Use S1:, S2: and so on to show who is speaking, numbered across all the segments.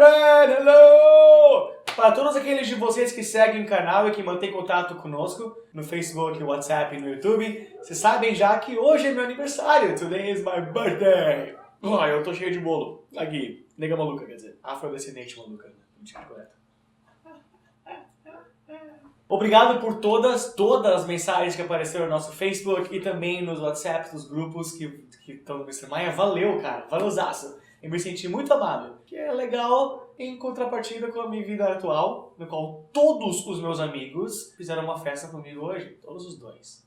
S1: brethren, hello! Para todos aqueles de vocês que seguem o canal e que mantêm contato conosco no Facebook, WhatsApp e no YouTube, vocês sabem já que hoje é meu aniversário. Today is my birthday. Eu tô cheio de bolo. Aqui, nega maluca, quer dizer, afrodescendente maluca. Correto. Obrigado por todas as mensagens que apareceram no nosso Facebook e também nos WhatsApp dos grupos que estão no Mr. Maia. Valeu, cara. Valeuzaço. Eu me senti muito amado. Que é legal em contrapartida com a minha vida atual, no qual todos os meus amigos fizeram uma festa comigo hoje. Todos os dois.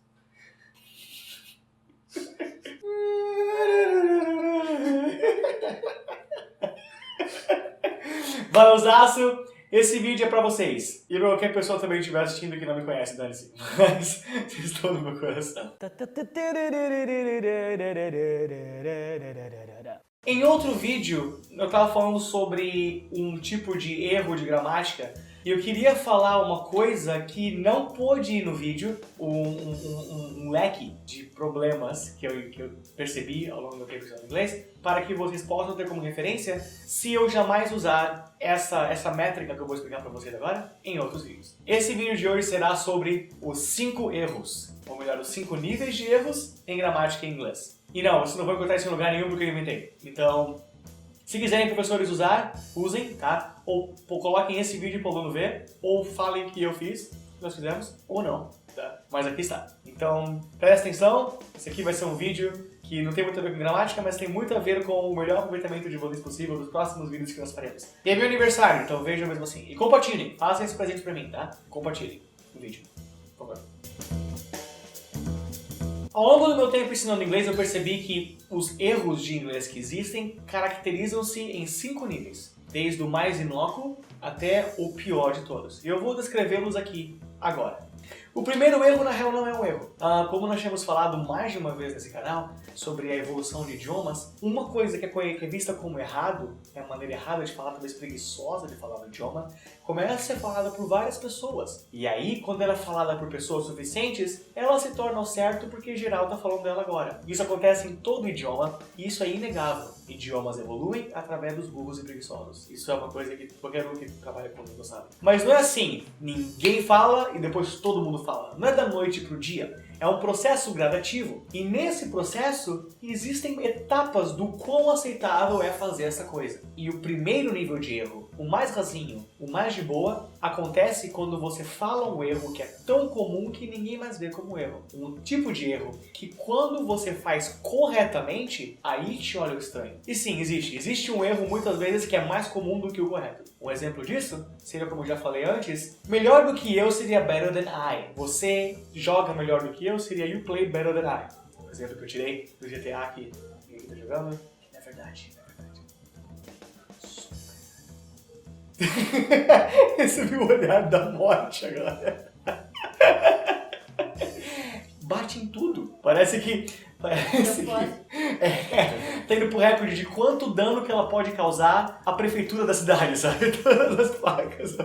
S1: Valeuzaço. Esse vídeo é pra vocês. E pra qualquer pessoa também estiver assistindo que não me conhece, dane-se. Mas vocês estão no meu coração. Em outro vídeo, eu tava falando sobre um tipo de erro de gramática. E eu queria falar uma coisa que não pôde ir no vídeo, um leque de problemas que eu percebi ao longo do tempo estudando inglês, para que vocês possam ter como referência se eu jamais usar essa métrica que eu vou explicar para vocês agora em outros vídeos. Esse vídeo de hoje será sobre os 5 erros, ou melhor, os 5 níveis de erros em gramática em inglês. E não, você não vai encontrar isso em lugar nenhum porque eu inventei. Então, se quiserem, professores, usem, tá? Ou coloquem esse vídeo para o aluno ver, ou falem que eu fiz, que nós fizemos, ou não, tá? Mas aqui está. Então, presta atenção, esse aqui vai ser um vídeo que não tem muito a ver com gramática, mas tem muito a ver com o melhor aproveitamento de inglês possível dos próximos vídeos que nós faremos. E é meu aniversário, então vejam mesmo assim. E compartilhem, façam esse presente pra mim, tá? Compartilhem o vídeo, por favor. Ao longo do meu tempo ensinando inglês, eu percebi que os erros de inglês que existem caracterizam-se em 5 níveis, desde o mais inócuo até o pior de todos. E eu vou descrevê-los aqui agora. O primeiro erro, na real, não é um erro. Como nós tínhamos falado mais de uma vez nesse canal sobre a evolução de idiomas, uma coisa que é vista como errado, é a maneira errada de falar, talvez preguiçosa de falar o idioma, começa a ser falada por várias pessoas. E aí, quando ela é falada por pessoas suficientes, ela se torna o certo porque geral está falando dela agora. Isso acontece em todo idioma e isso é inegável. Idiomas evoluem através dos burros e preguiçosos. Isso é uma coisa que qualquer um que trabalha comigo sabe. Mas não é assim, ninguém fala e depois todo mundo fala. Não é da noite pro dia. É um processo gradativo. E nesse processo existem etapas do quão aceitável é fazer essa coisa. E o primeiro nível de erro, o mais rasinho, o mais de boa, acontece quando você fala um erro que é tão comum que ninguém mais vê como erro. Um tipo de erro que quando você faz corretamente, aí te olha estranho. E sim, existe um erro muitas vezes que é mais comum do que o correto. Um exemplo disso seria, como eu já falei antes, melhor do que eu seria better than I. Você joga melhor do que eu seria you play better than I. Um exemplo que eu tirei do GTA que ninguém tá jogando. É verdade. Esse viu o olhar da morte agora. Bate em tudo. Parece que tá indo pro recorde de quanto dano que ela pode causar à prefeitura da cidade, sabe? Todas as placas.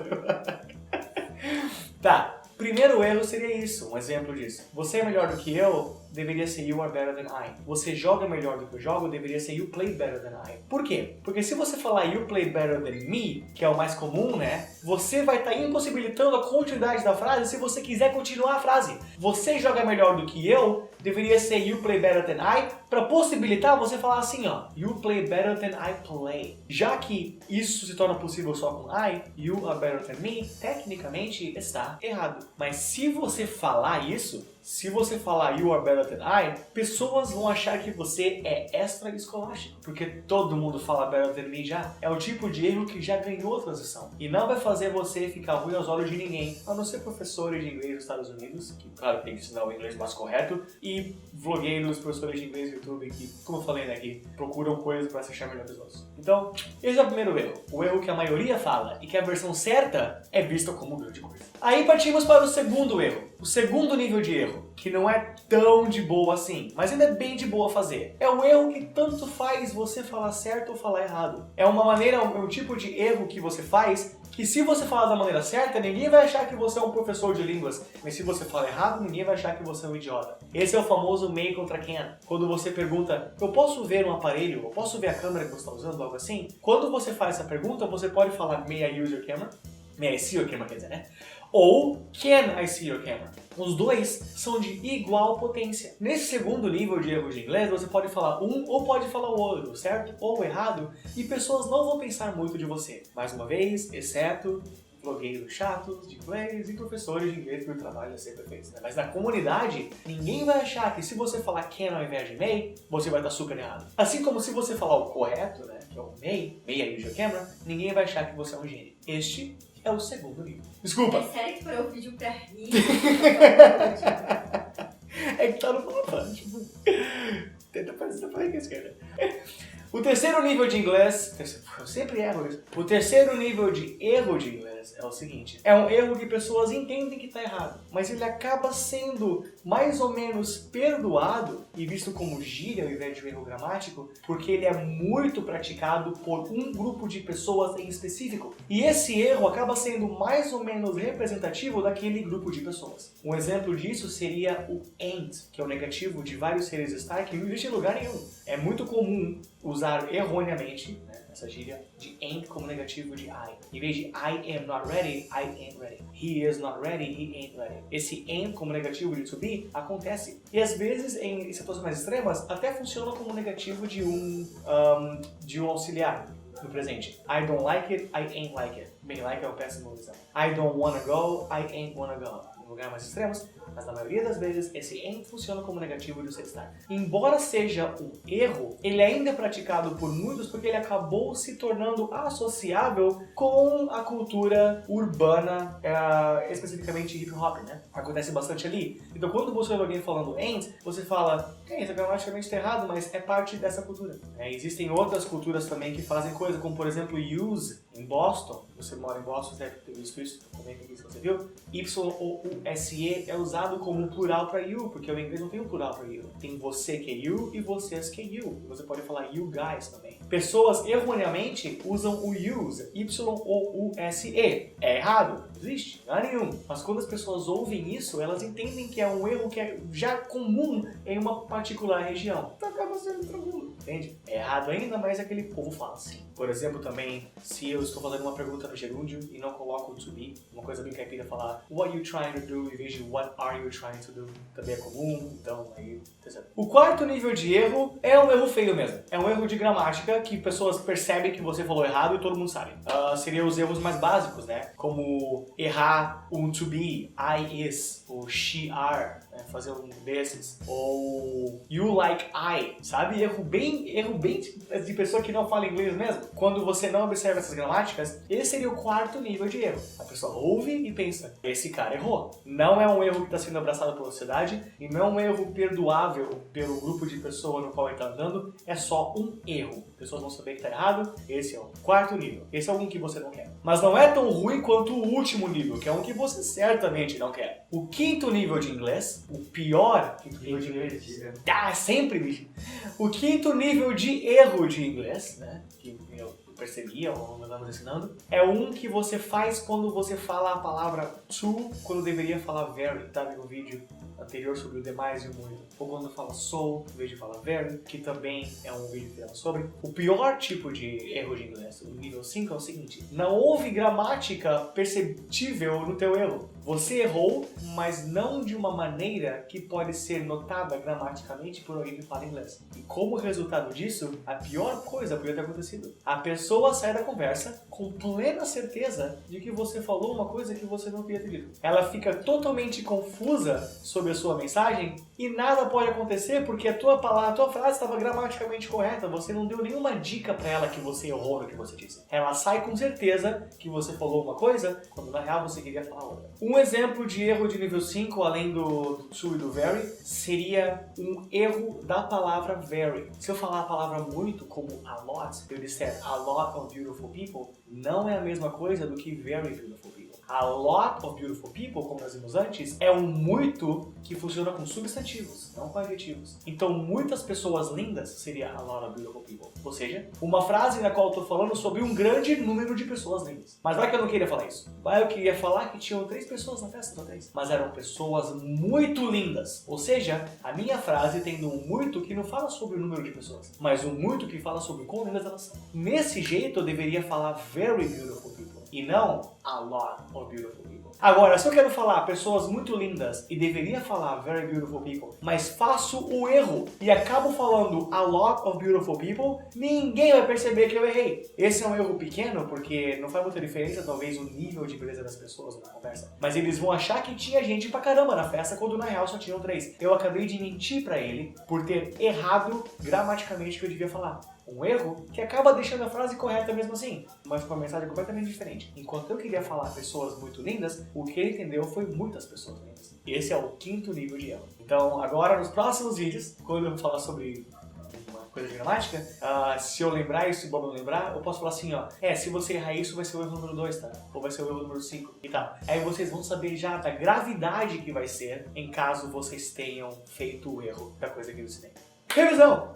S1: Tá, primeiro erro seria isso, um exemplo disso. Você é melhor do que eu, deveria ser you are better than I. Você joga melhor do que eu jogo, deveria ser you play better than I. Por quê? Porque se você falar you play better than me, que é o mais comum, né? Você vai estar impossibilitando a continuidade da frase se você quiser continuar a frase. Você joga melhor do que eu, deveria ser you play better than I, para possibilitar você falar assim, ó, you play better than I play. Já que isso se torna possível só com I, you are better than me, tecnicamente está errado. Mas se você falar isso, se você falar you are better than I, pessoas vão achar que você é extra escolástico, porque todo mundo fala better than me já. É o tipo de erro que já ganhou transição. E não vai fazer você ficar ruim aos olhos de ninguém, a não ser professores de inglês dos Estados Unidos, que claro, tem que ensinar o inglês mais correto, e vlogueiros, professores de inglês do YouTube, que, como eu falei, né, que procuram coisas para se achar melhor que os outros. Então, esse é o primeiro erro. O erro que a maioria fala e que a versão certa é vista como grande coisa. Aí partimos para o segundo erro. O segundo nível de erro, que não é tão de boa assim, mas ainda é bem de boa fazer, é o erro que tanto faz você falar certo ou falar errado. É uma maneira, é um tipo de erro que você faz que se você falar da maneira certa, ninguém vai achar que você é um professor de línguas, mas se você falar errado, ninguém vai achar que você é um idiota. Esse é o famoso may contra can. Quando você pergunta, eu posso ver um aparelho, eu posso ver a câmera que você está usando, algo assim? Quando você faz essa pergunta, você pode falar may I use your camera? May I see your camera, quer dizer, né? Ou can I see your camera? Os dois são de igual potência. Nesse segundo nível de erro de inglês, você pode falar um ou pode falar o outro, certo? Ou errado, e pessoas não vão pensar muito de você. Mais uma vez, exceto blogueiros chatos de inglês e professores de inglês que o trabalho é sempre feito, né? Mas na comunidade, ninguém vai achar que se você falar can ao invés de may, você vai estar super errado. Assim como se você falar o correto, né, que é o may I use your camera, ninguém vai achar que você é um gênio. Este é o segundo nível. Desculpa!
S2: É sério que foi o vídeo pra rir?
S1: É que tá no mapa, tipo... Tenta fazer pra rir com a esquerda. O terceiro nível de inglês... Eu sempre erro isso. O terceiro nível de erro de inglês é o seguinte. É um erro que pessoas entendem que tá errado, mas ele acaba sendo mais ou menos perdoado e visto como gíria ao invés de um erro gramático, porque ele é muito praticado por um grupo de pessoas em específico. E esse erro acaba sendo mais ou menos representativo daquele grupo de pessoas. Um exemplo disso seria o ain't, que é o negativo de vários seres estar que não existe em lugar nenhum. É muito comum usar erroneamente, né, essa gíria de ain't como negativo de I. Em vez de I am not ready, I ain't ready. He is not ready, he ain't ready. Esse ain't como negativo de to be acontece. E às vezes, em situações mais extremas, até funciona como negativo de um auxiliar no presente. I don't like it, I ain't like it. Bem, like é o péssimo exemplo. I don't wanna go, I ain't wanna go. Em lugares mais extremos, mas na maioria das vezes esse ain't funciona como negativo de ser estar. Embora seja um erro, ele ainda é praticado por muitos porque ele acabou se tornando associável com a cultura urbana, especificamente hip hop, né? Acontece bastante ali. Então quando você vê alguém falando ain't, você fala, isso é gramaticalmente está errado, mas é parte dessa cultura. Existem outras culturas também que fazem coisa, como por exemplo use, em Boston. Você mora em Boston, deve ter visto isso, também tem visto, você viu? Y-O-U-S-E é usado como plural para you, porque o inglês não tem um plural para you. Tem você que é you e vocês que é you. Você pode falar you guys também. Pessoas erroneamente usam o use, Y-O-U-S-E. É errado, não existe, não há nenhum. Mas quando as pessoas ouvem isso, elas entendem que é um erro que é já comum em uma particular região. Então acaba sendo tranquilo, entende? É errado ainda, mas aquele povo fala assim. Por exemplo, também, se eu estou fazendo uma pergunta no gerúndio e não coloco o to be, uma coisa bem caipira falar what you trying to do em vez de what are you trying to do, também é comum, então aí... O quarto nível de erro é um erro feio mesmo. É um erro de gramática que pessoas percebem que você falou errado e todo mundo sabe. Seriam os erros mais básicos, né? Como errar um to be, I is, ou she are, né? Fazer um desses. Ou you like I, sabe? Erro bem de pessoa que não fala inglês mesmo. Quando você não observa essas gramáticas, esse seria o quarto nível de erro. A pessoa ouve e pensa, esse cara errou. Não é um erro que está sendo abraçado pela sociedade e não é um erro perdoável pelo grupo de pessoas no qual ele está andando, é só um erro. As pessoas vão saber que está errado, esse é o quarto nível. Esse é um que você não quer. Mas não é tão ruim quanto o último nível, que é um que você certamente não quer. O quinto nível de inglês, o pior quinto nível de inglês, sempre, bicho. O quinto nível de erro de inglês, né, que eu percebi ao longo dos anos ensinando, é um que você faz quando você fala a palavra to, quando deveria falar very, tá? No vídeo anterior sobre o demais e o muito. Ou quando fala so, em vez de falar very, que também é um vídeo que fala sobre. O pior tipo de erro de inglês, o nível 5, é o seguinte: não houve gramática perceptível no teu erro. Você errou, mas não de uma maneira que pode ser notada gramaticamente por alguém que fala inglês. E como resultado disso, a pior coisa podia ter acontecido. A pessoa sai da conversa com plena certeza de que você falou uma coisa que você não queria ter dito. Ela fica totalmente confusa sobre a sua mensagem e nada pode acontecer porque a tua frase estava gramaticamente correta. Você não deu nenhuma dica para ela que você errou no que você disse. Ela sai com certeza que você falou uma coisa quando na real você queria falar outra. Um exemplo de erro de nível 5, além do to e do very, seria um erro da palavra very. Se eu falar a palavra muito como a lot, eu disser a lot lot of beautiful people não é a mesma coisa do que very beautiful people. A lot of beautiful people, como nós vimos antes, é um muito que funciona com substantivos, não com adjetivos. Então, muitas pessoas lindas seria a lot of beautiful people. Ou seja, uma frase na qual eu estou falando sobre um grande número de pessoas lindas. Mas vai que eu não queria falar isso. Vai, eu queria falar que tinham 3 pessoas na festa, só 3. Mas eram pessoas muito lindas. Ou seja, a minha frase tendo um muito que não fala sobre o número de pessoas, mas um muito que fala sobre quão lindas elas são. Nesse jeito, eu deveria falar very beautiful people. E não a lot of beautiful people. Agora, se eu quero falar pessoas muito lindas e deveria falar very beautiful people, mas faço o erro e acabo falando a lot of beautiful people, ninguém vai perceber que eu errei. Esse é um erro pequeno porque não faz muita diferença talvez o nível de beleza das pessoas na conversa. Mas eles vão achar que tinha gente pra caramba na festa quando na real só tinham 3. Eu acabei de mentir pra ele por ter errado gramaticalmente o que eu devia falar. Um erro que acaba deixando a frase correta mesmo assim, mas com uma mensagem completamente diferente. Enquanto eu queria falar pessoas muito lindas, o que ele entendeu foi muitas pessoas lindas. Esse é o 5º nível de erro. Então agora nos próximos vídeos, quando eu falar sobre uma coisa de gramática, se eu lembrar isso e o Bob não lembrar, eu posso falar assim, ó, se você errar isso vai ser o erro número 2, tá? Ou vai ser o erro número 5 e tal. Aí vocês vão saber já da gravidade que vai ser em caso vocês tenham feito o erro da coisa que eu ensinei. Revisão!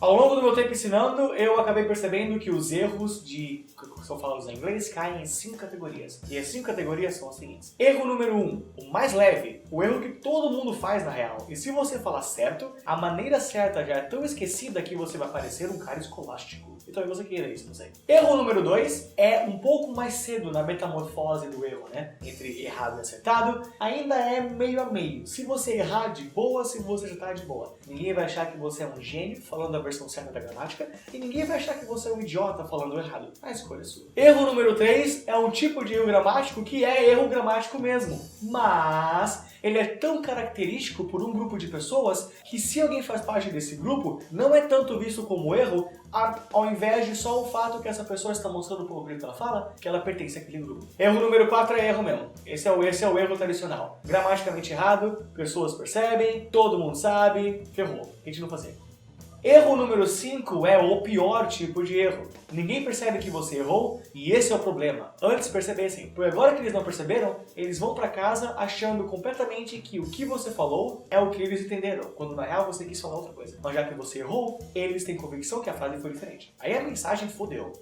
S1: Ao longo do meu tempo ensinando, eu acabei percebendo que os erros se eu falar em inglês, caem em 5 categorias. E as 5 categorias são as seguintes. Erro número 1, o mais leve, o erro que todo mundo faz na real. E se você falar certo, a maneira certa já é tão esquecida que você vai parecer um cara escolástico. E talvez você queira isso, não sei. Erro número 2 é um pouco mais cedo na metamorfose do erro, né? Entre errado e acertado, ainda é meio a meio. Se você errar de boa, se você acertar de boa. Ninguém vai achar que você é um gênio falando a versão certa da gramática e ninguém vai achar que você é um idiota falando errado. A escolha é sua. Erro número 3 é um tipo de erro gramático que é erro gramático mesmo, mas ele é tão característico por um grupo de pessoas que se alguém faz parte desse grupo, não é tanto visto como erro, ao invés de só o fato que essa pessoa está mostrando pelo jeito que ela fala, que ela pertence àquele grupo. Erro número 4 é erro mesmo. Esse é o erro tradicional. Gramaticamente errado, pessoas percebem, todo mundo sabe, ferrou. A gente não faz erro. Erro número 5 é o pior tipo de erro. Ninguém percebe que você errou e esse é o problema. Antes percebessem, porque agora que eles não perceberam, eles vão pra casa achando completamente que o que você falou é o que eles entenderam, quando na real você quis falar outra coisa. Mas já que você errou, eles têm convicção que a frase foi diferente. Aí a mensagem fodeu.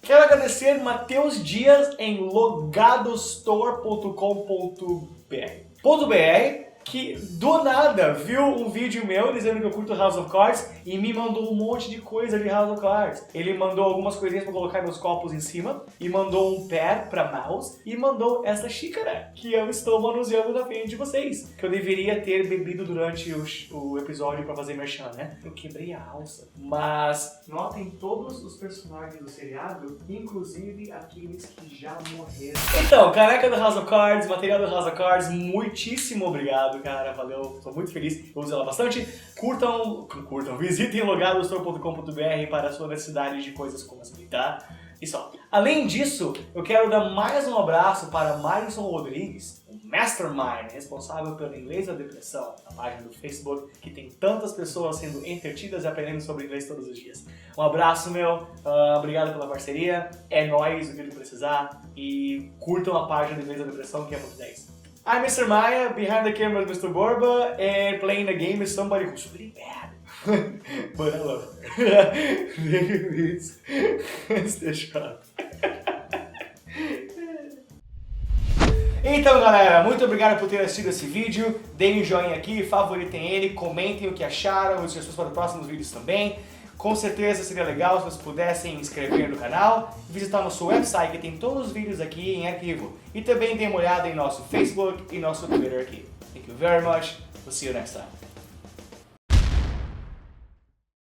S1: Quero agradecer Matheus Dias em logadostore.com.br que do nada viu um vídeo meu dizendo que eu curto House of Cards e me mandou um monte de coisa de House of Cards. Ele mandou algumas coisinhas pra colocar meus copos em cima e mandou um pad pra mouse e mandou essa xícara que eu estou manuseando na frente de vocês, que eu deveria ter bebido durante o episódio pra fazer merchan, né? Eu quebrei a alça. Mas notem todos os personagens do seriado, inclusive aqueles que já morreram. Então, caneca do House of Cards, material do House of Cards, muitíssimo obrigado, cara, valeu, estou muito feliz, vou usar ela bastante. Curtam, visitem logadostore.com.br para a sua necessidade de coisas como essa, tá? E só. Além disso, eu quero dar mais um abraço para Marisson Rodrigues, um mastermind responsável pelo Inglês da Depressão, a página do Facebook, que tem tantas pessoas sendo entretidas e aprendendo sobre inglês todos os dias. Um abraço, meu, obrigado pela parceria, é nóis, o que tu precisar, e curtam a página do Inglês da Depressão, que é muito 10. I'm Mr. Maya, behind the camera is Mr. Borba, and playing the game is somebody who's really bad. But I love her. Então galera, muito obrigado por ter assistido esse vídeo, deem um joinha aqui, favoritem ele, comentem o que acharam, e sugestões para os próximos vídeos também. Com certeza seria legal se vocês pudessem inscrever no canal, visitar nosso website que tem todos os vídeos aqui em arquivo. E também dê uma olhada em nosso Facebook e nosso Twitter aqui. Thank you very much. We'll see you next time.